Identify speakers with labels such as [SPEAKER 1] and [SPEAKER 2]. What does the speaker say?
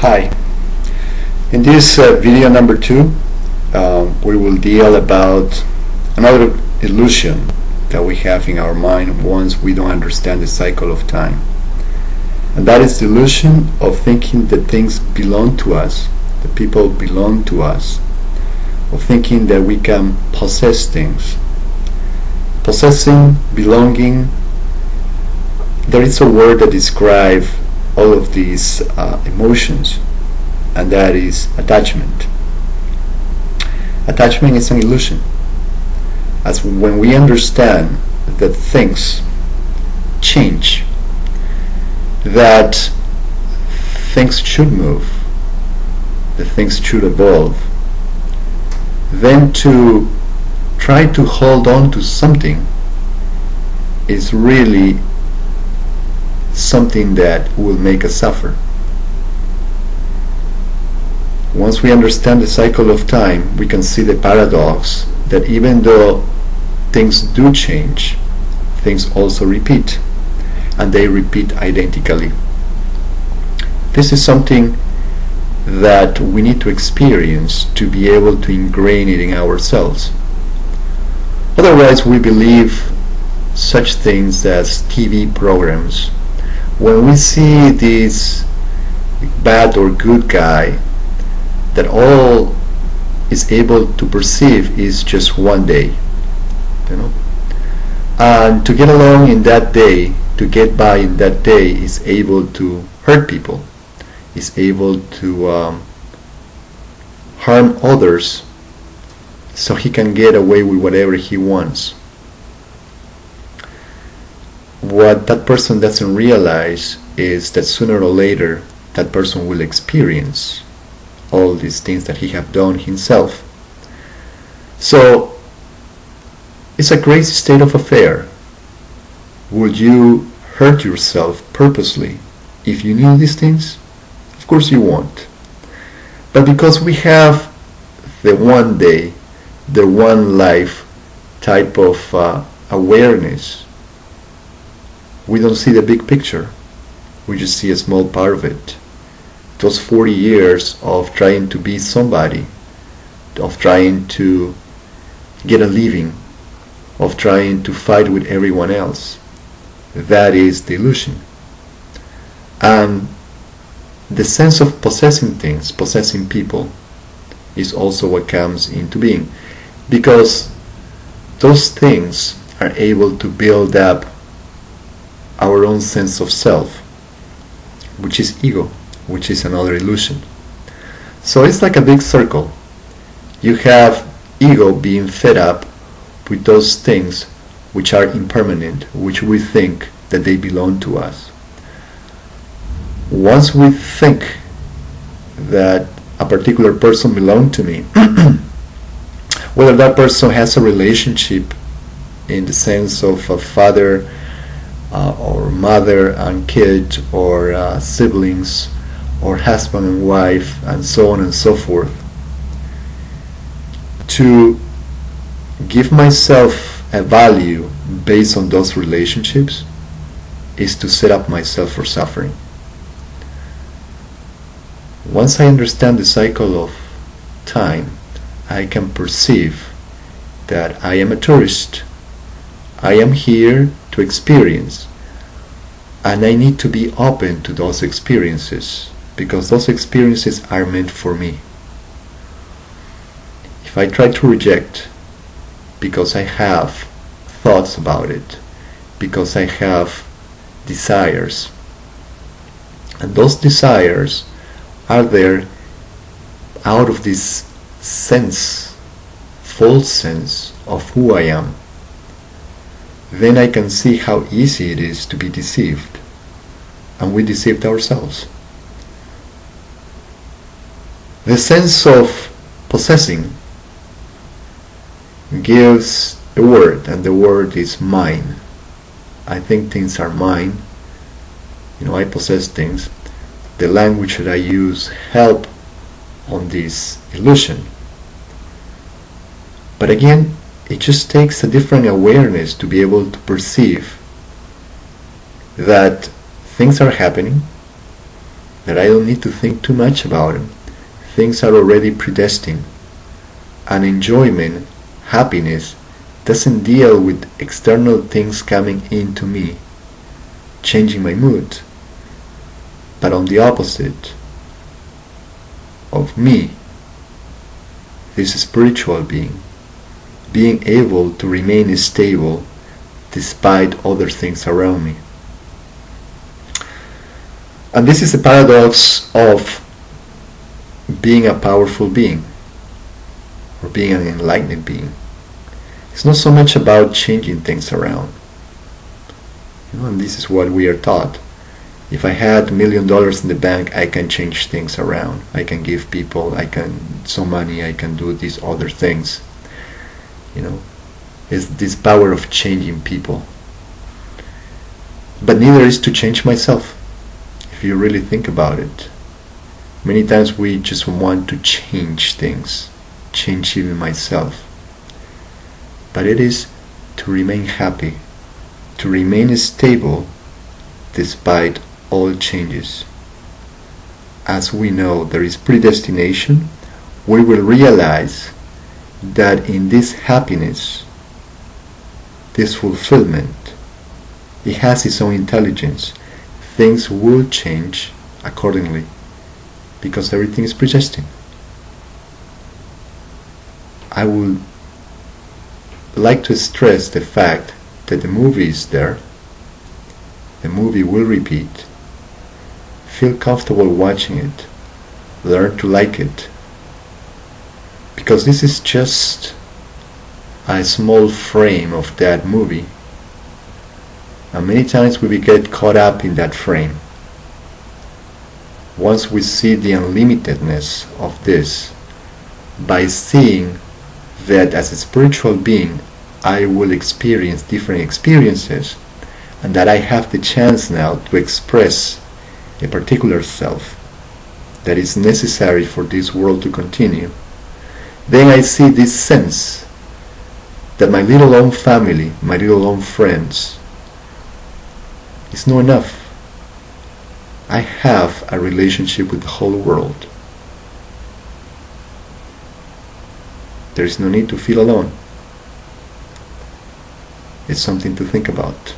[SPEAKER 1] Hi. In this video number 2, we will deal about another illusion that we have in our mind once we don't understand the cycle of time. And that is the illusion of thinking that things belong to us, that people belong to us, of thinking that we can possess things. Possessing, belonging, there is a word that describes all of these emotions, and that is attachment. Attachment is an illusion, as when we understand that things change, that things should move, that things should evolve, then to try to hold on to something is really something that will make us suffer. Once we understand the cycle of time, we can see the paradox that even though things do change, things also repeat, and they repeat identically. This is something that we need to experience to be able to ingrain it in ourselves. Otherwise, we believe such things as TV programs. When we see this bad or good guy, that all is able to perceive is just one day, and to get along in that day, to get by in that day, is able to hurt people, is able to harm others, so he can get away with whatever he wants. What that person doesn't realize is that sooner or later that person will experience all these things that he have done himself. So it's a crazy state of affair. Would you hurt yourself purposely if you knew these things? Of course you won't. But because we have the one day, the one life type of awareness, we don't see the big picture. We just see a small part of it. Those 40 years of trying to be somebody, of trying to get a living, of trying to fight with everyone else, that is the illusion. And the sense of possessing things, possessing people, is also what comes into being, because those things are able to build up our own sense of self, which is ego, which is another illusion. So it's like a big circle. You have ego being fed up with those things which are impermanent, which we think that they belong to us. Once we think that a particular person belongs to me, whether that person has a relationship in the sense of a father or mother and kid, or siblings, or husband and wife, and so on and so forth, to give myself a value based on those relationships is to set up myself for suffering. Once I understand the cycle of time, I can perceive that I am a tourist. I am here to experience, and I need to be open to those experiences, because those experiences are meant for me. If I try to reject because I have thoughts about it, because I have desires, and those desires are there out of this sense, false sense of who I am, then I can see how easy it is to be deceived, and we deceived ourselves. The sense of possessing gives a word, and the word is mine. I think things are mine. I possess things. The language that I use help on this illusion. But again, it just takes a different awareness to be able to perceive that things are happening, that I don't need to think too much about them. Things are already predestined. And enjoyment, happiness, doesn't deal with external things coming into me, changing my mood, but on the opposite of me, this spiritual being able to remain stable despite other things around me. And this is the paradox of being a powerful being, or being an enlightened being. It's not so much about changing things around. And this is what we are taught. If I had $1 million in the bank, I can change things around. I can give people, some money, I can do these other things. It's this power of changing people. But neither is to change myself, if you really think about it. Many times we just want to change things, change even myself. But it is to remain happy, to remain stable despite all changes. As we know there is predestination, we will realize that in this happiness, this fulfillment, it has its own intelligence. Things will change accordingly because everything is predestined. I would like to stress the fact that the movie is there. The movie will repeat. Feel comfortable watching it. Learn to like it. Because this is just a small frame of that movie. And many times we get caught up in that frame. Once we see the unlimitedness of this, by seeing that as a spiritual being I will experience different experiences, and that I have the chance now to express a particular self that is necessary for this world to continue, then I see this sense that my little own family, my little own friends, is not enough. I have a relationship with the whole world. There is no need to feel alone. It's something to think about.